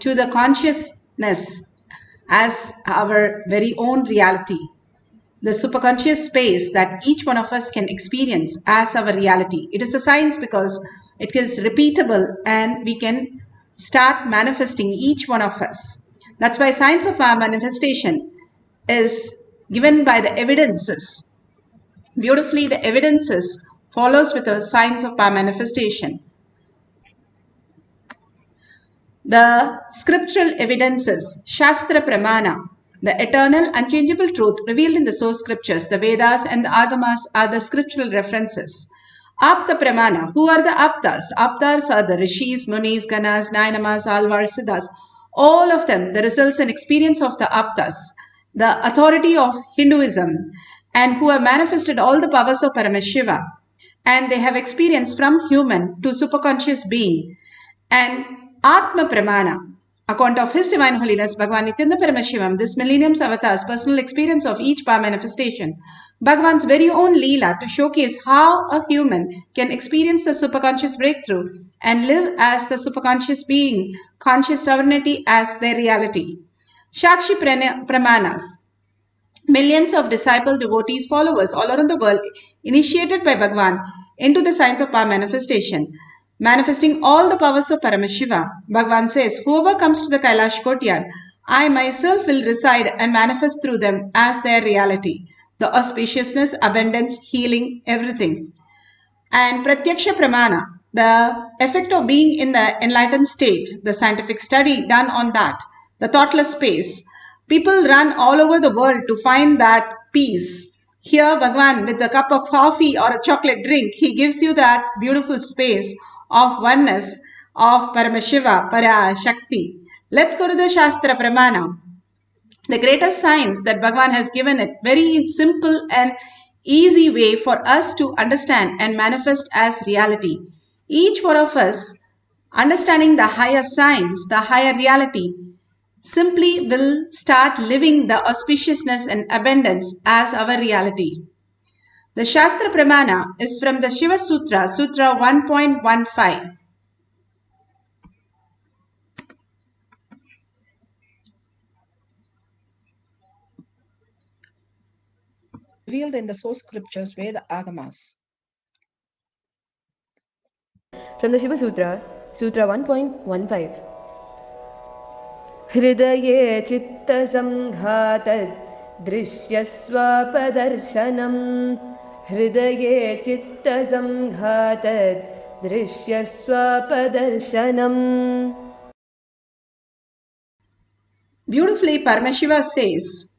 to the consciousness as our very own reality. The superconscious space that each one of us can experience as our reality. It is a science because it is repeatable and we can start manifesting each one of us. That's why science of our manifestation is given by the evidences. Beautifully, the evidences follows with the science of our manifestation. The scriptural evidences, Shastra Pramana, the eternal unchangeable truth revealed in the source scriptures, the Vedas and the Agamas are the scriptural references. Apta Pramana, who are the Aptas? Aptas are the Rishis, Munis, Ganas, Nainamas, Alvars, Siddhas. All of them, the results and experience of the Aptas, the authority of Hinduism, and who have manifested all the powers of Paramashiva. And they have experience from human to superconscious being. And Atma Pramana, account of His Divine Holiness Bhagavan Nithyananda Paramashivam, this millennium's avatar's personal experience of each power manifestation, Bhagavan's very own Leela to showcase how a human can experience the superconscious breakthrough and live as the superconscious being, conscious sovereignty as their reality. Shakshi Pramanas, millions of disciple devotees, followers all around the world, initiated by Bhagavan into the science of power manifestation, manifesting all the powers of Paramashiva. Bhagavan says, whoever comes to the Kailash courtyard, I myself will reside and manifest through them as their reality. The auspiciousness, abundance, healing, everything. And Pratyaksha Pramana, the effect of being in the enlightened state, the scientific study done on that, the thoughtless space. People run all over the world to find that peace. Here, Bhagavan, with a cup of coffee or a chocolate drink, he gives you that beautiful space of oneness of Paramashiva, Parashakti. Let's go to the Shastra Pramana. The greatest science that Bhagavan has given it, very simple and easy way for us to understand and manifest as reality. Each one of us, understanding the higher science, the higher reality, simply will start living the auspiciousness and abundance as our reality. The Shastra Pramana is from the Shiva Sutra, Sutra 1.15. Revealed in the source scriptures, Veda Agamas. From the Shiva Sutra, Sutra 1.15. Hridaye chitta samghatad drishyaswapadarsanam. Hridaye chitta samghatad drishyaswapadarsanam. Beautifully, Paramashiva says,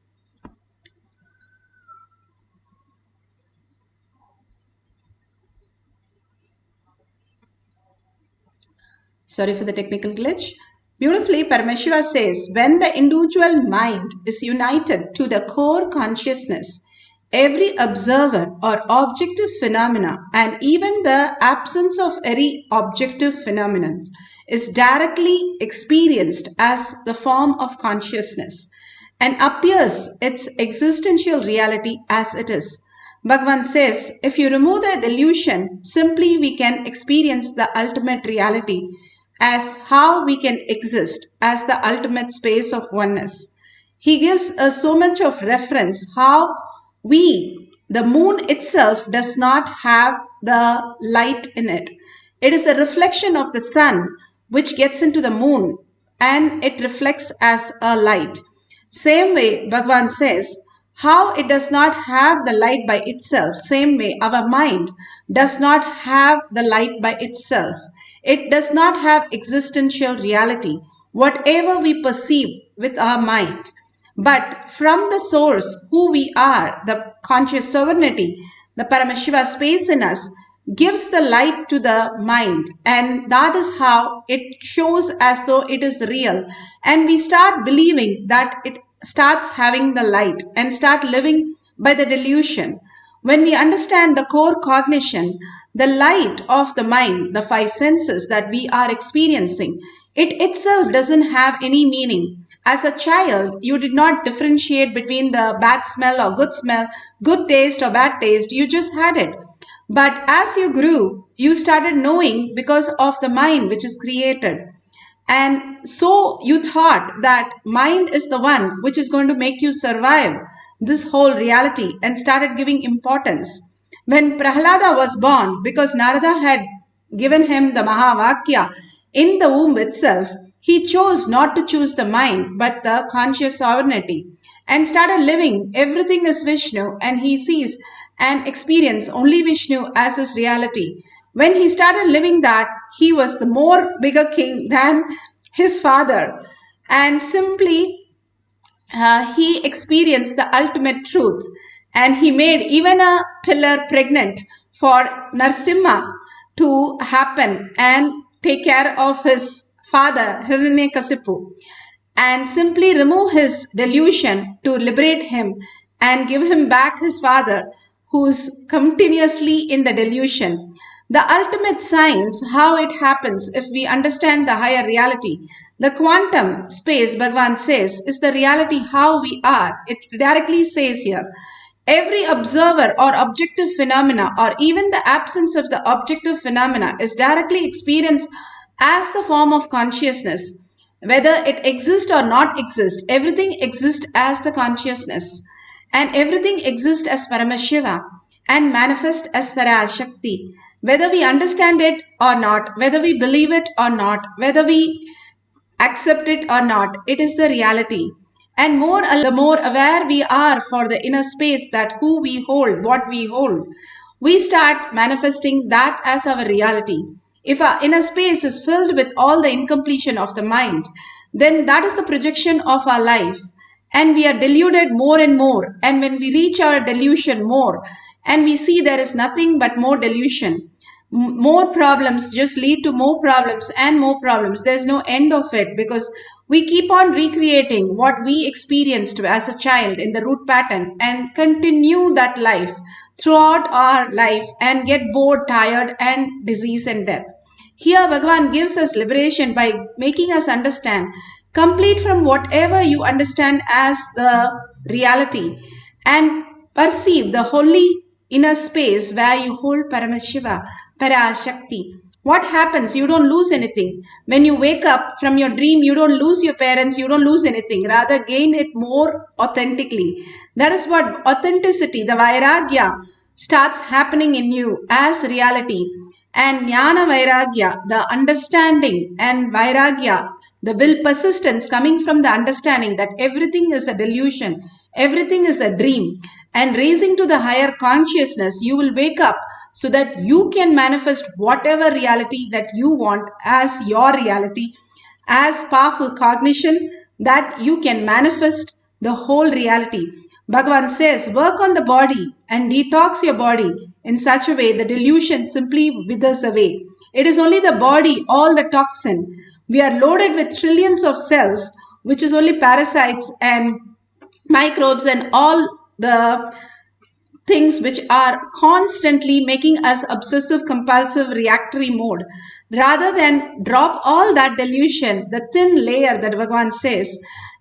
sorry for the technical glitch. Beautifully, Paramashiva says, when the individual mind is united to the core consciousness, every observer or objective phenomena and even the absence of any objective phenomenon is directly experienced as the form of consciousness and appears its existential reality as it is. Bhagavan says, if you remove the delusion, simply we can experience the ultimate reality as how we can exist as the ultimate space of oneness. He gives us so much of reference how the moon itself does not have the light in it. It is a reflection of the sun which gets into the moon and it reflects as a light. Same way, Bhagavan says, how it does not have the light by itself. Same way, our mind does not have the light by itself. It does not have existential reality, whatever we perceive with our mind. But from the source, who we are, the conscious sovereignty, the Paramashiva space in us, gives the light to the mind. And that is how it shows as though it is real. And we start believing that it starts having the light and start living by the delusion. When we understand the core cognition, the light of the mind, the five senses that we are experiencing, it itself doesn't have any meaning. As a child, you did not differentiate between the bad smell or good smell, good taste or bad taste. You just had it. But as you grew, you started knowing because of the mind which is created. And so you thought that mind is the one which is going to make you survive this whole reality and started giving importance. When Prahlada was born, because Narada had given him the Mahavakya in the womb itself, he chose not to choose the mind but the conscious sovereignty and started living. Everything is Vishnu, and he sees and experience only Vishnu as his reality. When he started living that, he was the more bigger king than his father, and simply he experienced the ultimate truth, and he made even a pillar pregnant for Narsimha to happen and take care of his father Hiranyakasipu, and simply remove his delusion to liberate him and give him back his father who's continuously in the delusion. The ultimate science, how it happens if we understand the higher reality. The quantum space, Bhagavan says, is the reality how we are. It directly says here. Every observer or objective phenomena, or even the absence of the objective phenomena, is directly experienced as the form of consciousness. Whether it exists or not exist, everything exists as the consciousness. And everything exists as Paramashiva and manifest as Parashakti. Whether we understand it or not, whether we believe it or not, whether we accept it or not, it is the reality. And the more aware we are for the inner space, that who we hold, what we hold, we start manifesting that as our reality. If our inner space is filled with all the incompletion of the mind, then that is the projection of our life. And we are deluded more and more. And when we reach our delusion more, and we see there is nothing but more delusion, more problems just lead to more problems and more problems. There's no end of it, because we keep on recreating what we experienced as a child in the root pattern and continue that life throughout our life and get bored, tired, and disease and death. Here, Bhagavan gives us liberation by making us understand, complete from whatever you understand as the reality, and perceive the holy inner space where you hold Paramashiva, Parashakti. What happens? You don't lose anything. When you wake up from your dream, you don't lose your parents, you don't lose anything. Rather, gain it more authentically. That is what authenticity, the Vairagya, starts happening in you as reality. And Jnana Vairagya, the understanding, and Vairagya, the will persistence coming from the understanding that everything is a delusion, everything is a dream, and raising to the higher consciousness, you will wake up so that you can manifest whatever reality that you want as your reality, as powerful cognition that you can manifest the whole reality. Bhagavan says, work on the body and detox your body in such a way the delusion simply withers away. It is only the body, all the toxin. We are loaded with trillions of cells, which is only parasites and microbes and all the things which are constantly making us obsessive compulsive reactory mode. Rather than drop all that delusion, the thin layer that Bhagavan says,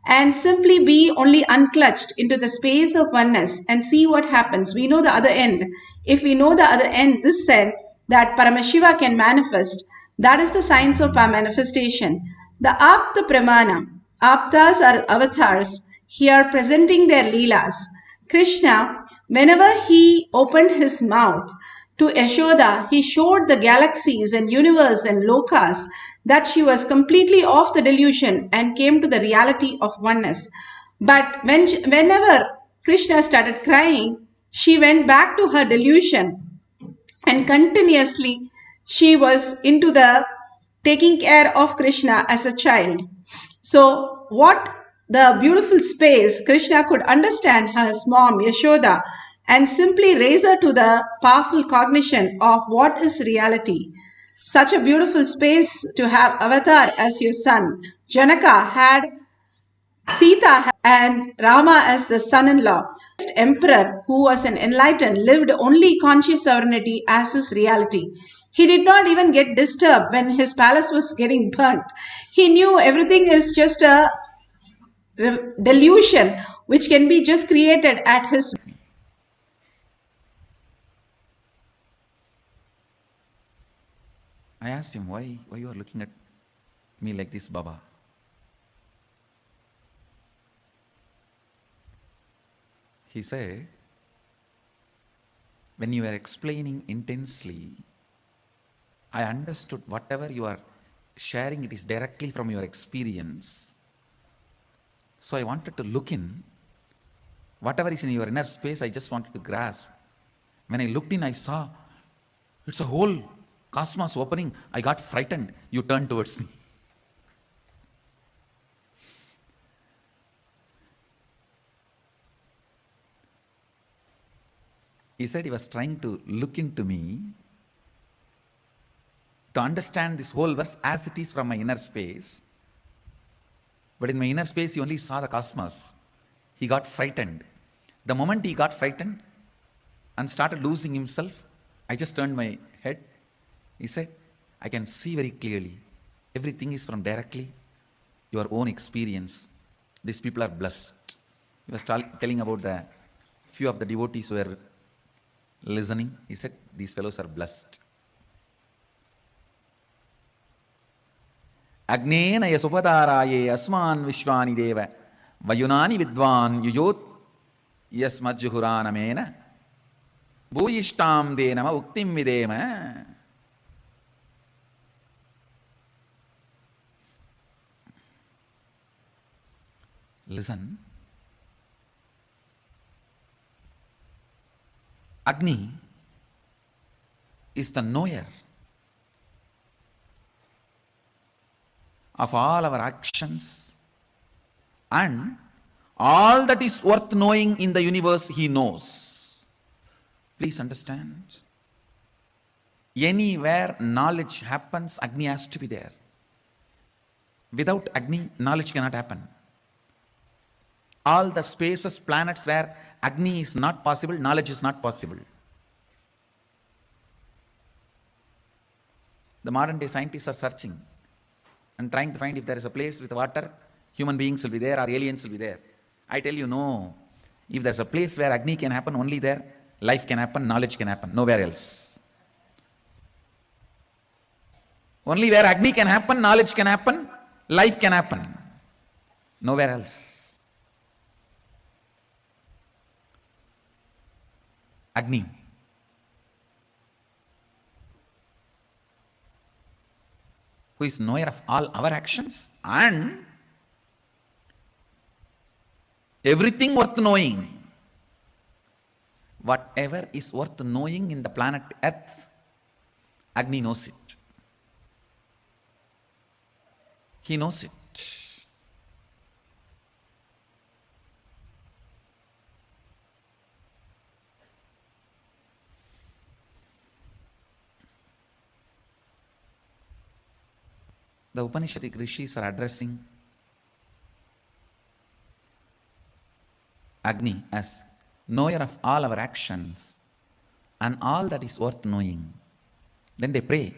and simply be only unclutched into the space of oneness and see what happens. We know the other end. If we know the other end, this said that Paramashiva can manifest, that is the science of our manifestation. The Apta Pramana, Aptas are avatars here presenting their leelas. Krishna, whenever he opened his mouth to Yashoda, he showed the galaxies and universe and lokas that she was completely off the delusion and came to the reality of oneness. But whenever Krishna started crying, she went back to her delusion, and continuously she was into the taking care of Krishna as a child. So, what the beautiful space Krishna could understand his mom Yashoda and simply raise her to the powerful cognition of what is reality. Such a beautiful space to have Avatar as your son. Janaka had Sita and Rama as the son-in-law. The emperor, who was an enlightened, lived only conscious sovereignty as his reality. He did not even get disturbed when his palace was getting burnt. He knew everything is just a delusion which can be just created at his. I asked him, why you are looking at me like this, Baba. He said, when you are explaining intensely, I understood whatever you are sharing, it is directly from your experience. So I wanted to look in. Whatever is in your inner space, I just wanted to grasp. When I looked in, I saw it's a whole cosmos opening. I got frightened. You turned towards me. He said he was trying to look into me to understand this whole verse as it is from my inner space. But in my inner space, he only saw the cosmos. He got frightened. The moment he got frightened and started losing himself, I just turned my head. He said, I can see very clearly. Everything is from directly your own experience. These people are blessed. He was telling about the few of the devotees who were listening. He said, these fellows are blessed. Agnena yasupataraye asman vishwani deva vayunani vidvan yuyot yasmajjuhuranamena bhuyishtam denama uktim videma. Listen. Agni is the knower of all our actions, and all that is worth knowing in the universe he knows. Please understand. Anywhere knowledge happens, Agni has to be there. Without Agni, knowledge cannot happen. All the spaces, planets where Agni is not possible, knowledge is not possible. The modern day scientists are searching and trying to find if there is a place with water, human beings will be there or aliens will be there. I tell you, no. If there's a place where Agni can happen, only there life can happen, knowledge can happen, nowhere else. Only where Agni can happen, knowledge can happen, life can happen, nowhere else. Agni. Who is knower of all our actions and everything worth knowing. Whatever is worth knowing in the planet Earth, Agni knows it. He knows it. The Upanishadic rishis are addressing Agni as knower of all our actions and all that is worth knowing. Then they pray,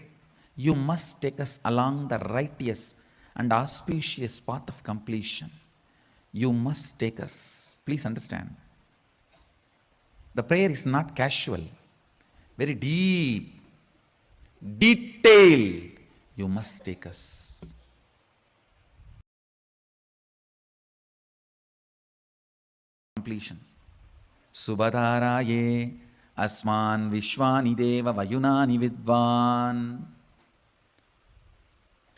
you must take us along the righteous and auspicious path of completion. You must take us. Please understand. The prayer is not casual, very deep, detailed. You must take us. Completion. Subhadharaye asman vishwani deva vayunani vidvan.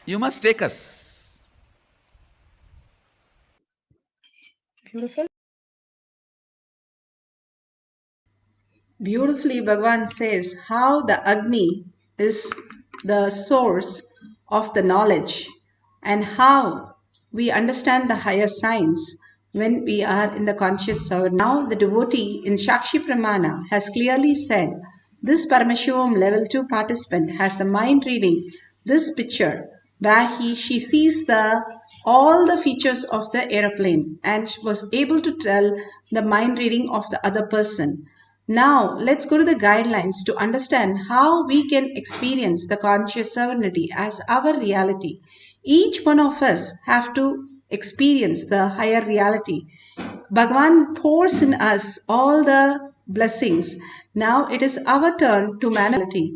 You must take us. Beautiful. Beautifully, Bhagavan says how the Agni is the source of the knowledge and how we understand the higher science when we are in the conscious soul. Now, the devotee in Shakshi Pramana has clearly said this Paramashivoham level 2 participant has the mind reading this picture where she sees all the features of the aeroplane and was able to tell the mind reading of the other person. Now, let's go to the guidelines to understand how we can experience the conscious sovereignty as our reality. Each one of us have to experience the higher reality. Bhagavan pours in us all the blessings. Now it is our turn to manifest.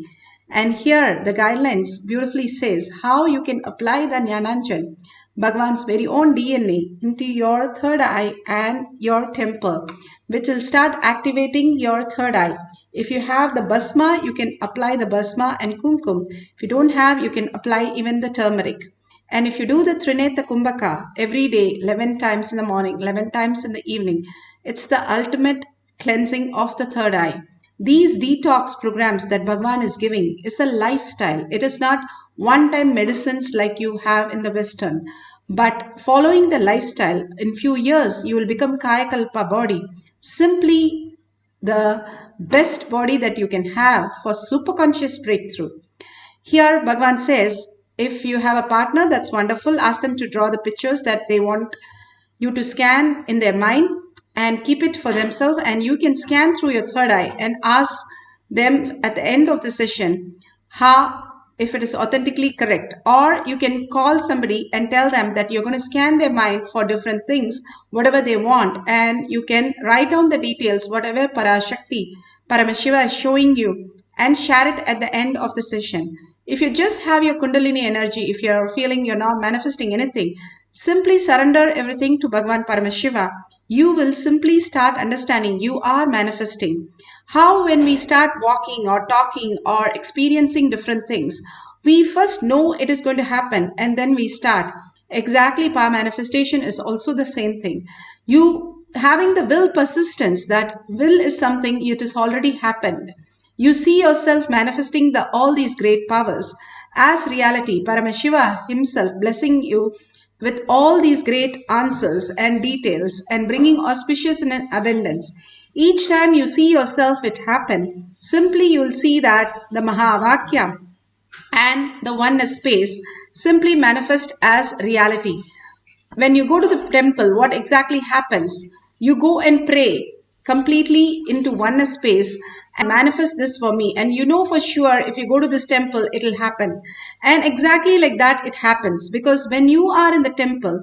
And here the guidelines beautifully says how you can apply the Jnananjan, Bhagwan's very own DNA, into your third eye and your temple, which will start activating your third eye. If you have the basma, you can apply the basma and kumkum. If you don't have, you can apply even the turmeric. And if you do the Trineta Kumbhaka every day, 11 times in the morning, 11 times in the evening, it's the ultimate cleansing of the third eye. These detox programs that Bhagwan is giving is the lifestyle. It is not one-time medicines like you have in the Western. But following the lifestyle, in few years, you will become Kayakalpa body. Simply the best body that you can have for superconscious breakthrough. Here, Bhagwan says, if you have a partner, that's wonderful. Ask them to draw the pictures that they want you to scan in their mind and keep it for themselves. And you can scan through your third eye and ask them at the end of the session how, if it is authentically correct. Or you can call somebody and tell them that you're going to scan their mind for different things, whatever they want. And you can write down the details, whatever Parashakti, Paramashiva is showing you, and share it at the end of the session. If you just have your Kundalini energy, if you're feeling you're not manifesting anything, simply surrender everything to Bhagwan Paramashiva. You will simply start understanding you are manifesting. How when we start walking or talking or experiencing different things, we first know it is going to happen and then we start. Exactly, power manifestation is also the same thing. You having the will persistence, that will is something, it has already happened. You see yourself manifesting all these great powers as reality. Paramashiva himself blessing you with all these great answers and details and bringing auspicious and abundance. Each time you see yourself it happen, simply you will see that the Mahavakya and the oneness space simply manifest as reality. When you go to the temple, what exactly happens? You go and pray completely into oneness space and manifest this for me. And you know for sure if you go to this temple, it will happen. And exactly like that, it happens. Because when you are in the temple,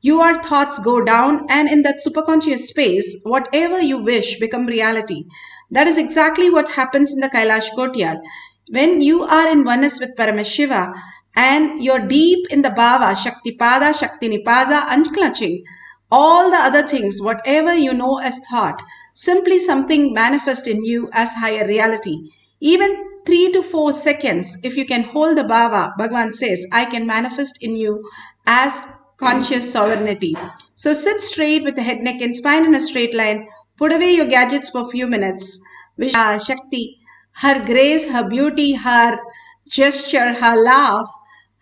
your thoughts go down, and in that superconscious space, whatever you wish become reality. That is exactly what happens in the Kailash Courtyard. When you are in oneness with Paramashiva and you're deep in the Bhava, Shaktipada, Shaktinipada, unclutching, all the other things, whatever you know as thought, simply something manifest in you as higher reality. Even 3 to 4 seconds, if you can hold the Bhava, Bhagavan says, I can manifest in you as conscious sovereignty. So sit straight with the head, neck and spine in a straight line. Put away your gadgets for a few minutes. Wish Shakti, her grace, her beauty, her gesture, her laugh,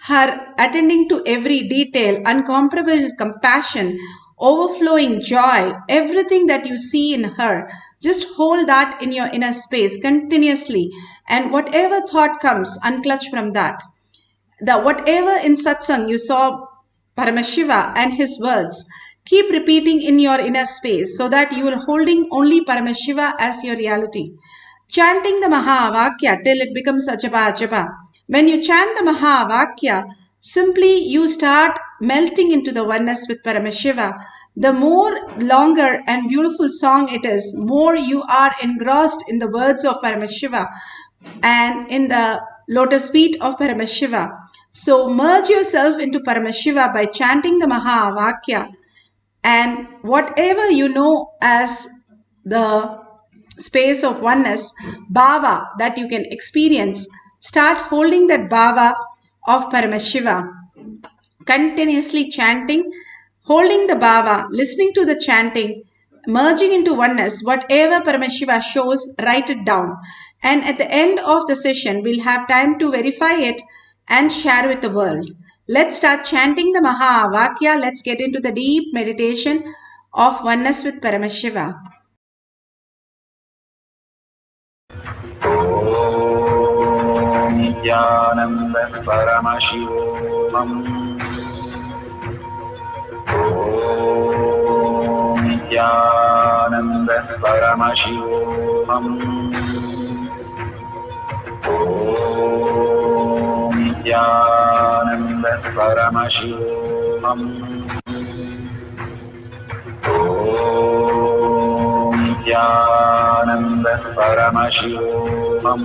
her attending to every detail, uncomparable compassion, overflowing joy, everything that you see in her, just hold that in your inner space continuously. And whatever thought comes, unclutch from that. Whatever in satsang you saw Paramashiva and his words, keep repeating in your inner space so that you are holding only Paramashiva as your reality. Chanting the Mahavakya till it becomes Ajapa Ajapa. When you chant the Mahavakya, simply you start melting into the oneness with Paramashiva. The more longer and beautiful song it is, more you are engrossed in the words of Paramashiva and in the lotus feet of Paramashiva. So merge yourself into Paramashiva by chanting the Mahavakya, and whatever you know as the space of oneness, bhava that you can experience, start holding that bhava of Paramashiva, continuously chanting, holding the bhava, listening to the chanting, merging into oneness. Whatever Paramashiva shows, write it down. And at the end of the session, we'll have time to verify it and share with the world. Let's start chanting the Mahavakya. Let's get into the deep meditation of oneness with Paramashiva. Nithyananda Paramashivoham. Nithyananda Paramashivoham. Nithyananda Paramashivoham. Nithyananda Paramashivoham.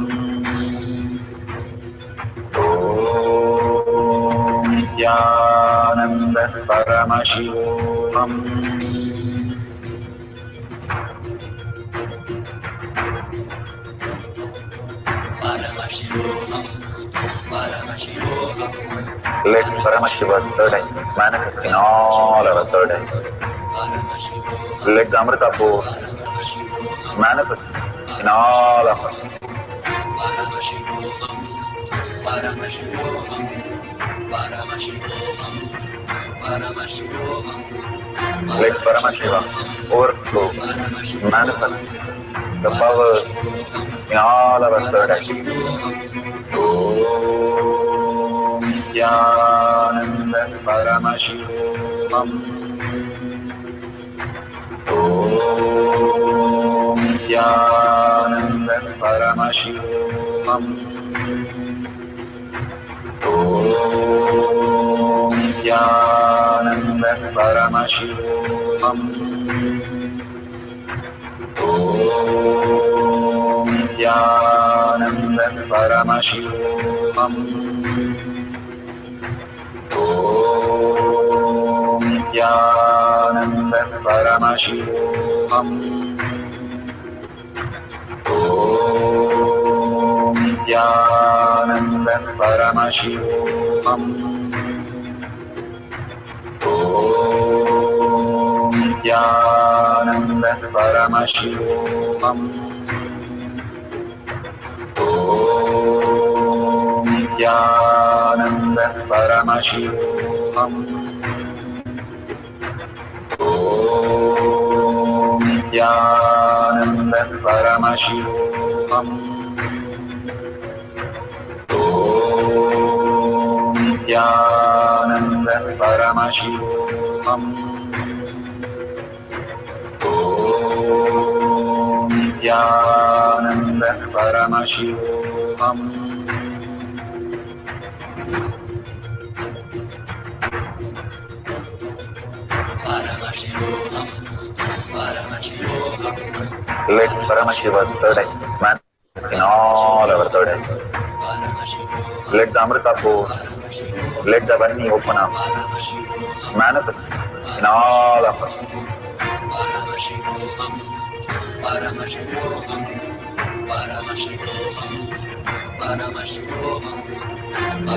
Nithyananda Paramashivoham. Let Paramashiva's third eye manifest in all our third eyes. Let the Amrita pour manifest in all of us. Let Paramashiva overflow, manifest the powers in all our third eyes. Om Nithyananda Paramashivoham. Om Nithyananda Paramashivoham. Om Nithyananda Paramashivoham. Om Nithyananda Paramashivoham. Om Nithyananda Paramashivoham. Om Nithyananda Paramashivoham. Om Nithyananda Paramashivoham. Om Nithyananda Paramashivoham. Om Nithyananda Paramashivoham. Om Nithyananda Paramashivoham. Om Nithyananda Paramashivoham. Let Paramashiva's third eye manifest in all our third eyes. Let the Amrita pour, let the Vani open up, manifest in all of us.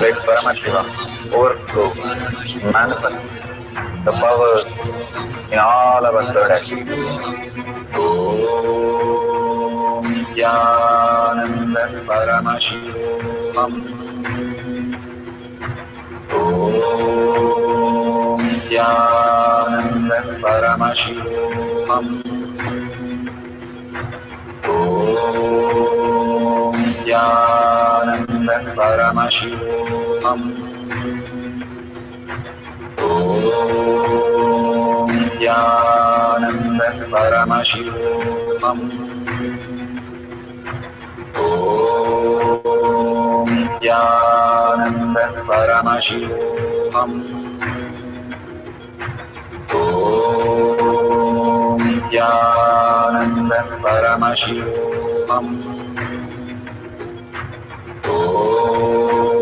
Let Paramashiva overflow, manifest the powers in all our third eyes. Om Nithyananda Paramashivoham. Om Nithyananda Paramashivoham. Om Nithyananda Paramashivoham. Om Nithyananda Paramashivoham. Om Nithyananda Paramashivoham. Om Nithyananda Paramashivoham. Om Nithyananda Paramashivoham.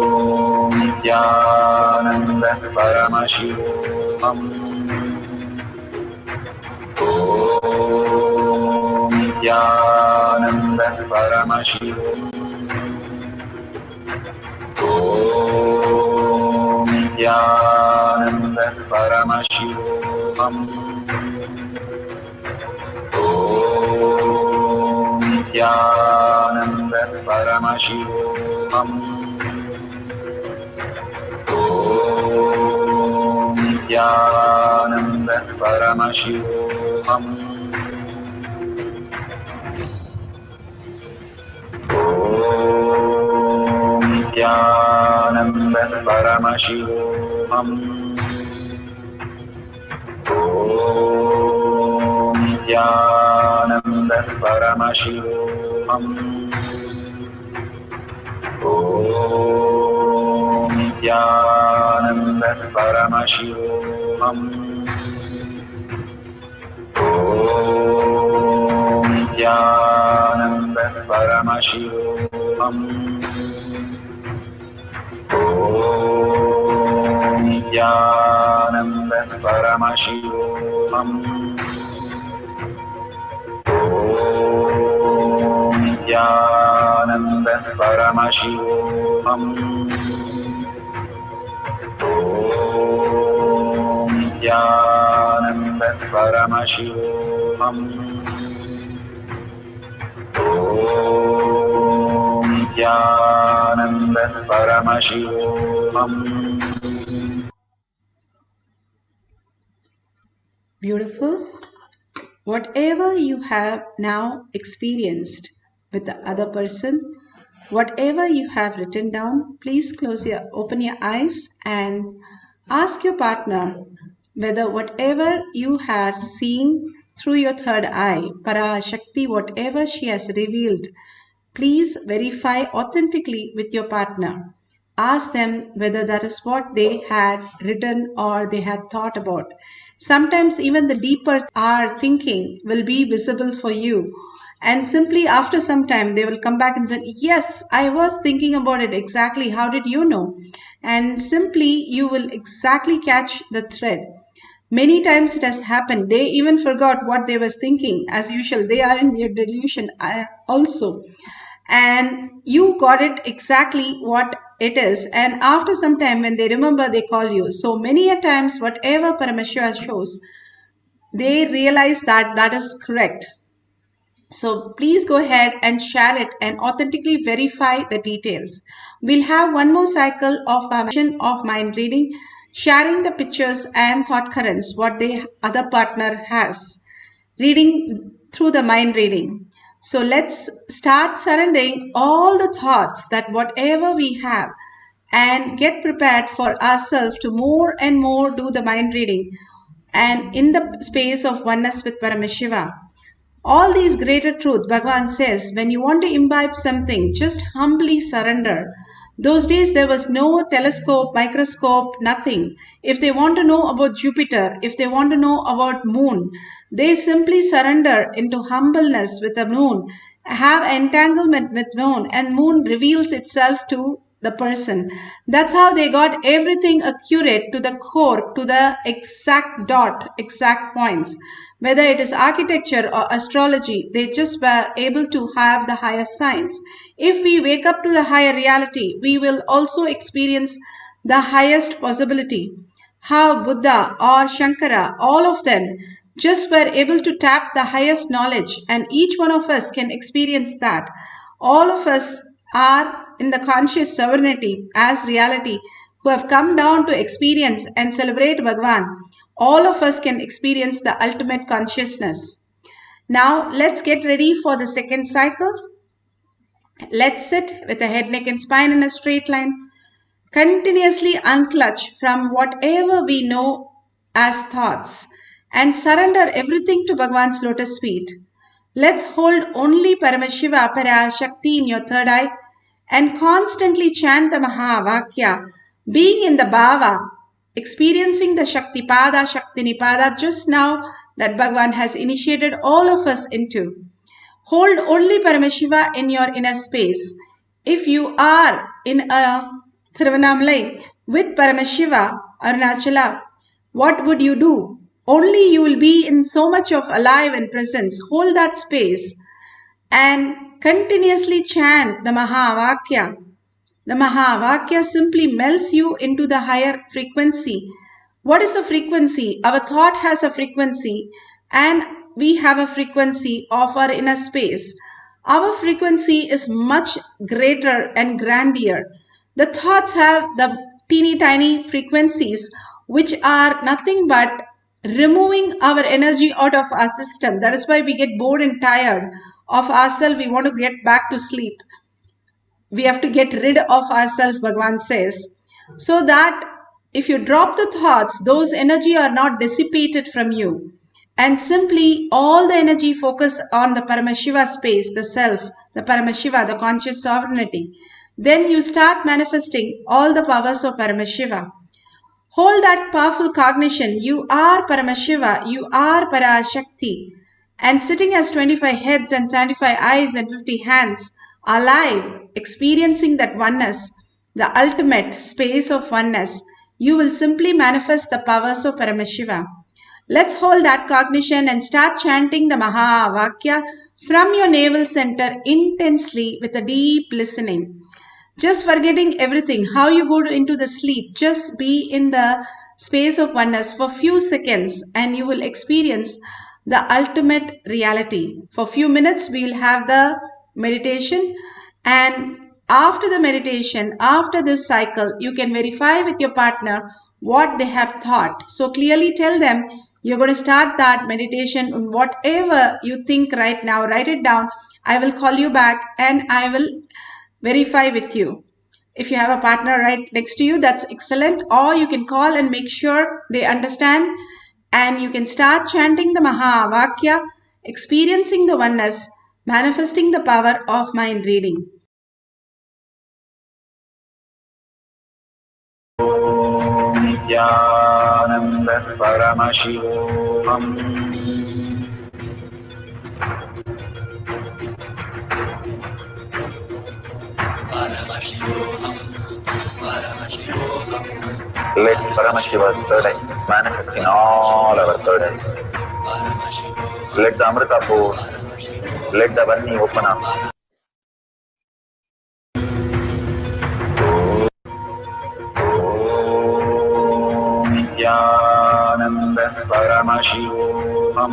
Om Nithyananda Paramashivoham. Om Nithyananda Paramashivoham. Om Nithyananda Paramashivoham. Om Nithyananda Paramashivoham. Om Nithyananda Paramashivoham. Om Nithyananda Paramashivoham. Om Nithyananda Paramashivoham. Om Nithyananda Paramashivoham. Om Om Nithyananda Paramashivoham. Om Nithyananda Paramashivoham. Om Nithyananda Paramashivoham. Om Nithyananda Paramashivoham. Beautiful. Whatever you have now experienced with the other person, whatever you have written down, please open your eyes and ask your partner whether whatever you are seeing through your third eye, Parashakti, whatever she has revealed, please verify authentically with your partner. Ask them whether that is what they had written or they had thought about. Sometimes even the deeper our thinking will be visible for you. And simply after some time, they will come back and say, yes, I was thinking about it exactly. How did you know? And simply you will exactly catch the thread. Many times it has happened. They even forgot what they was thinking. As usual, they are in their delusion also. And you got it exactly what it is. And after some time, when they remember, they call you. So many a times, whatever Paramashiva shows, they realize that that is correct. So please go ahead and share it and authentically verify the details. We'll have one more cycle of mind reading, sharing the pictures and thought currents, what the other partner has, reading through the mind reading. So let's start surrendering all the thoughts that whatever we have and get prepared for ourselves to more and more do the mind reading and in the space of oneness with Paramashiva. All these greater truth, Bhagavan says, when you want to imbibe something, just humbly surrender. Those days there was no telescope, microscope, nothing. If they want to know about Jupiter, if they want to know about moon, they simply surrender into humbleness with the moon, have entanglement with moon, and moon reveals itself to the person. That's how they got everything accurate to the core, to the exact dot, exact points. Whether it is architecture or astrology, they just were able to have the higher science. If we wake up to the higher reality, we will also experience the highest possibility. How Buddha or Shankara, all of them just were able to tap the highest knowledge, and each one of us can experience that. All of us are in the conscious sovereignty as reality who have come down to experience and celebrate Bhagavan. All of us can experience the ultimate consciousness. Now let's get ready for the second cycle. Let's sit with the head, neck and spine in a straight line. Continuously unclutch from whatever we know as thoughts and surrender everything to Bhagavan's lotus feet. Let's hold only Paramashiva, Parashakti in your third eye and constantly chant the Mahavakya, being in the Bhava, experiencing the Shaktipada, Shaktinipada just now that Bhagavan has initiated all of us into. Hold only Paramashiva in your inner space. If you are in a Thiruvannamalai with Paramashiva, Arunachala, what would you do? Only you will be in so much of alive and presence. Hold that space and continuously chant the Mahavakya. The Mahavakya simply melts you into the higher frequency. What is a frequency? Our thought has a frequency and we have a frequency of our inner space. Our frequency is much greater and grandeur. The thoughts have the teeny tiny frequencies which are nothing but removing our energy out of our system. That is why we get bored and tired of ourselves. We want to get back to sleep. We have to get rid of ourselves, Bhagavan says, so that if you drop the thoughts, those energy are not dissipated from you. And simply all the energy focus on the Paramashiva space, the self, the Paramashiva, the conscious sovereignty. Then you start manifesting all the powers of Paramashiva. Hold that powerful cognition. You are Paramashiva, you are Parashakti. And sitting as 25 heads and 75 eyes and 50 hands, alive, experiencing that oneness, the ultimate space of oneness, you will simply manifest the powers of Paramashiva. Let's hold that cognition and start chanting the Mahavakya from your navel center intensely with a deep listening. Just forgetting everything, how you go into the sleep, just be in the space of oneness for few seconds and you will experience the ultimate reality. For few minutes, we will have the meditation, and after the meditation, after this cycle, you can verify with your partner what they have thought. So clearly tell them you're going to start that meditation. Whatever you think right now, write it down. I will call you back and I will verify with you. If you have a partner right next to you, that's excellent. Or you can call and make sure they understand. And you can start chanting the Mahavakya, experiencing the oneness, manifesting the power of mind reading. Nithyananda Paramashivoham. Let Paramashiva's third eye manifest in all our third eyes. Let the Amrita pour, let the Vani open up. Nithyananda Paramashivoham.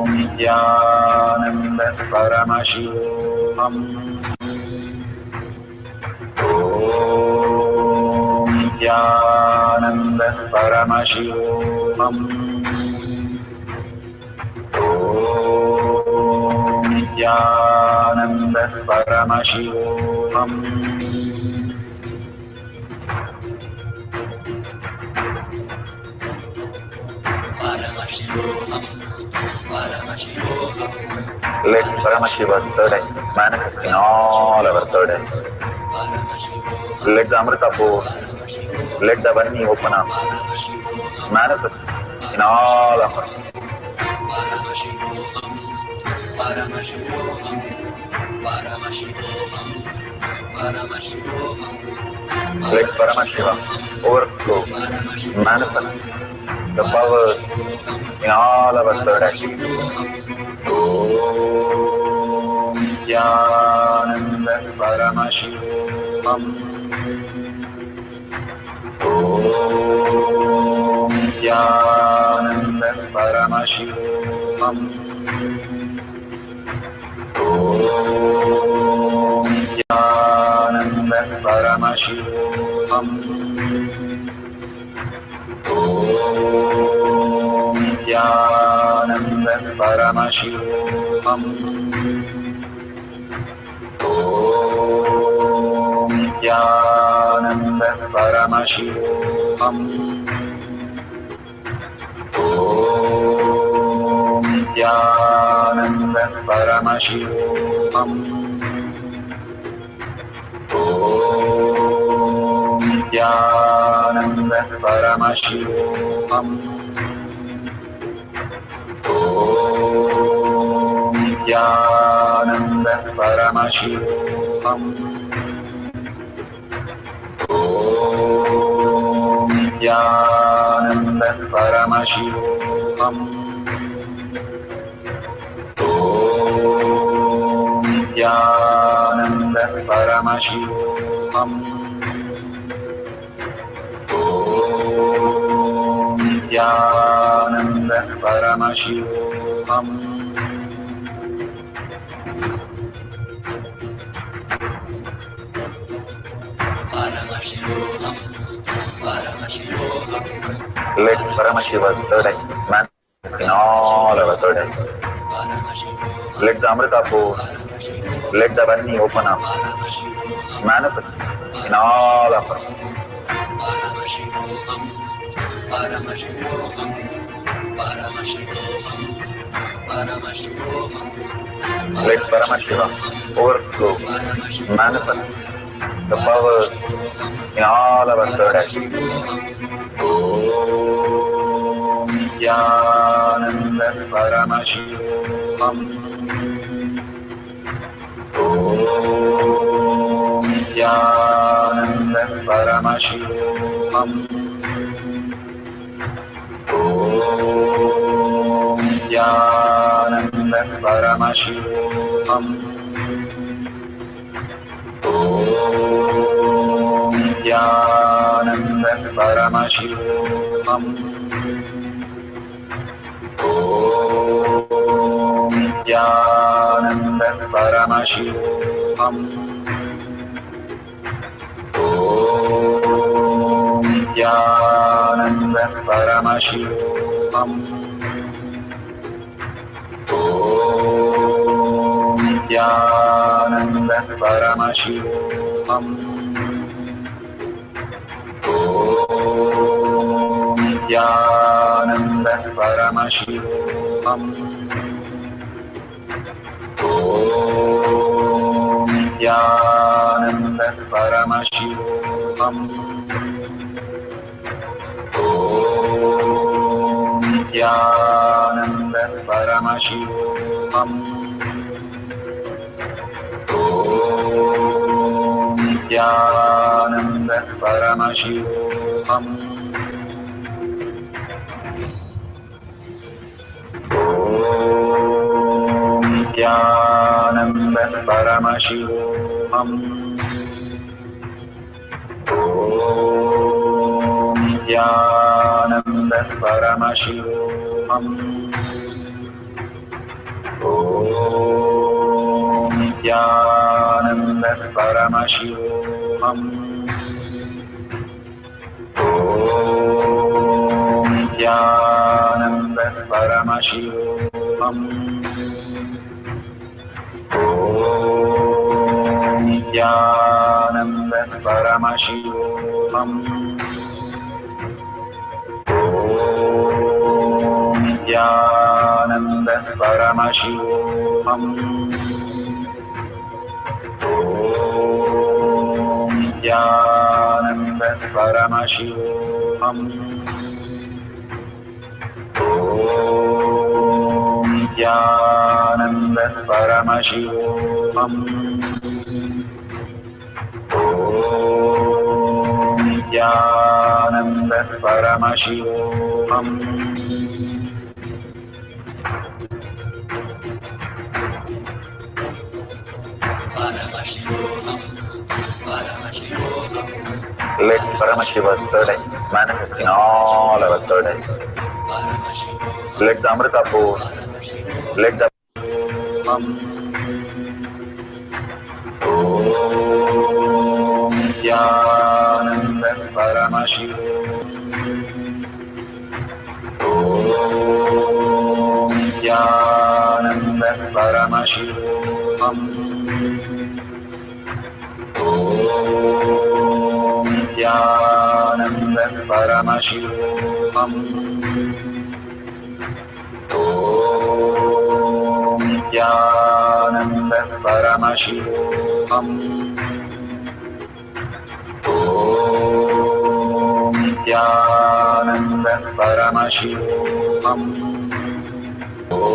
Nithyananda Paramashivoham. Nithyananda Paramashivoham. Nithyananda Paramashivoham. Let Paramashiva's third eye manifest in all our third eyes. Let the Amrita pour, let the Vani open up, manifest in all of us. Let Paramashiva overflow, manifest the powers in all our third eyes. Om Nithyananda Paramashivoham. Om Nithyananda Paramashivoham. Om Nithyananda Paramashivoham. Om Nithyananda Paramashivoham. Om Nithyananda Paramashivoham. Om Nithyananda Paramashivoham. Om Nithyananda Paramashivoham. Om Nithyananda Paramashivoham. Om Nithyananda Paramashivoham. Om Nithyananda Paramashivoham. Om Nithyananda Paramashivoham. Let Paramashiva's third eye manifest in all our third eyes. Let the Amrita pour, let the Vani open up, manifest in all of us. Let Paramashiva overflow, manifest the powers in all our third eyes. Om Nithyananda Paramashivoham. Om Nithyananda Paramashivoham. Om Nithyananda Paramashivoham. Om Nithyananda Paramashivoham. Om Nithyananda Paramashivoham. Om Nithyananda Paramashivoham. Om Nithyananda Paramashivoham. Om Nithyananda Paramashivoham. Om Nithyananda Paramashivoham. Om Nithyananda Paramashivoham. Om Nithyananda Paramashivoham. Om Nithyananda Paramashivoham. Om Nithyananda Paramashivoham. Om Nithyananda Paramashivoham. Om Nithyananda Paramashivoham. Om Nithyananda Paramashivoham. Om Nithyananda Paramashivoham. Om Nithyananda Paramashivoham. Om Nithyananda Paramashivoham. Om Nithyananda Paramashivoham. Let Paramashiva's third eye manifest in all our third eyes. Let the Amrita pour, let the Om Nithyananda Paramashivoham. Om Nithyananda Paramashivoham. Om Nithyananda Paramashivoham. Om Nithyananda Paramashivoham. Om Nithyananda Paramashivoham. Om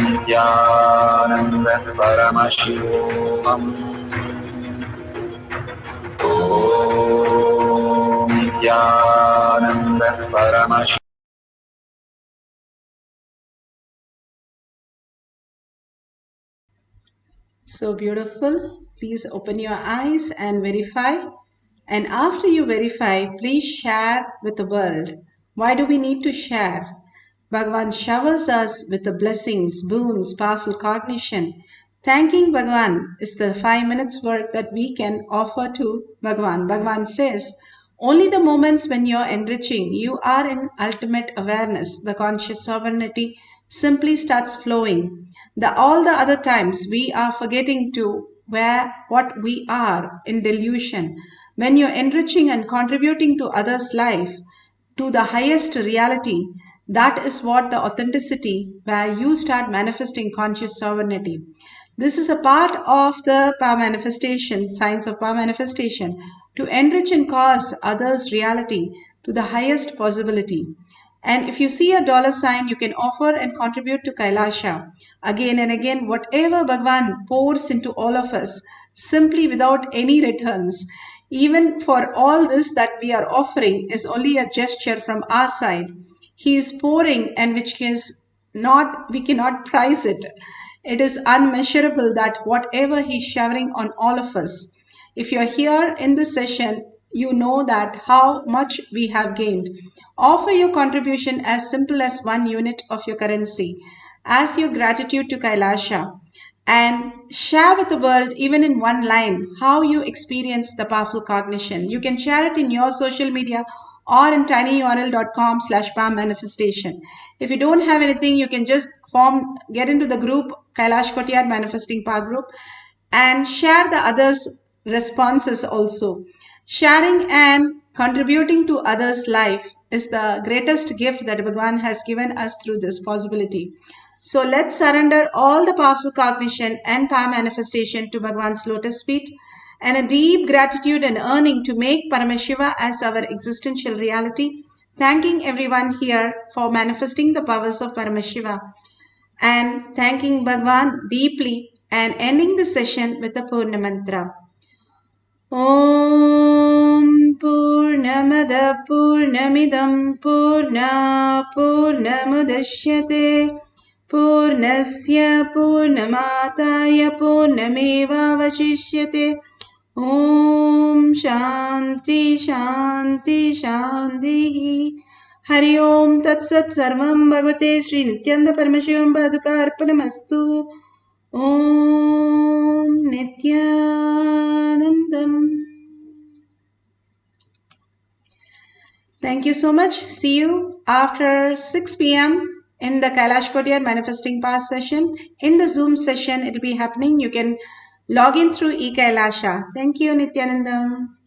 Nithyananda Paramashivoham. Om Nithyananda Paramashivoham. So beautiful. Please open your eyes and verify. And after you verify, please share with the world. Why do we need to share? Bhagavan showers us with the blessings, boons, powerful cognition. Thanking Bhagavan is the 5 minutes work that we can offer to Bhagavan. Bhagavan says, only the moments when you're enriching, you are in ultimate awareness. The conscious sovereignty simply starts flowing. All the other times we are forgetting to what we are in delusion. When you're enriching and contributing to others' life, to the highest reality, that is what the authenticity where you start manifesting conscious sovereignty. This is a part of the power manifestation, science of power manifestation, to enrich and cause others' reality to the highest possibility. And if you see a dollar sign, you can offer and contribute to Kailasha. Again and again, whatever Bhagavan pours into all of us, simply without any returns. Even for all this that we are offering is only a gesture from our side. He is pouring, and which is not, we cannot price it. It is unmeasurable that whatever He is showering on all of us. If you're here in this session, you know that how much we have gained. Offer your contribution as simple as 1 unit of your currency as your gratitude to Kailasha, and share with the world, even in one line, how you experience the powerful cognition. You can share it in your social media or in tinyurl.com/power manifestation. If you don't have anything, you can just get into the group Kailash Kotiyar Manifesting Power Group and share the others' responses also. Sharing and contributing to others' life is the greatest gift that Bhagavan has given us through this possibility. So let's surrender all the powerful cognition and power manifestation to Bhagavan's lotus feet, and a deep gratitude and yearning to make Paramashiva as our existential reality, thanking everyone here for manifesting the powers of Paramashiva, and thanking Bhagavan deeply, and ending the session with the Purna Mantra. Om Purnamada Purnamidam Purna Purnamudashyate Purnasya Purnamataya Purnameva Vashishyate. Om Shanti Shanti Shanti. Hari Om Tat Sat Sarvam Bhagavate Sri Nithyananda Paramashivam Padukarpanamastu. Om Nithyanandam. Thank you so much. See you after 6 p.m. in the Kailash Kotiyar Manifesting Power session. In the Zoom session, it will be happening. You can log in through eKailasha. Thank you, Nithyanandam.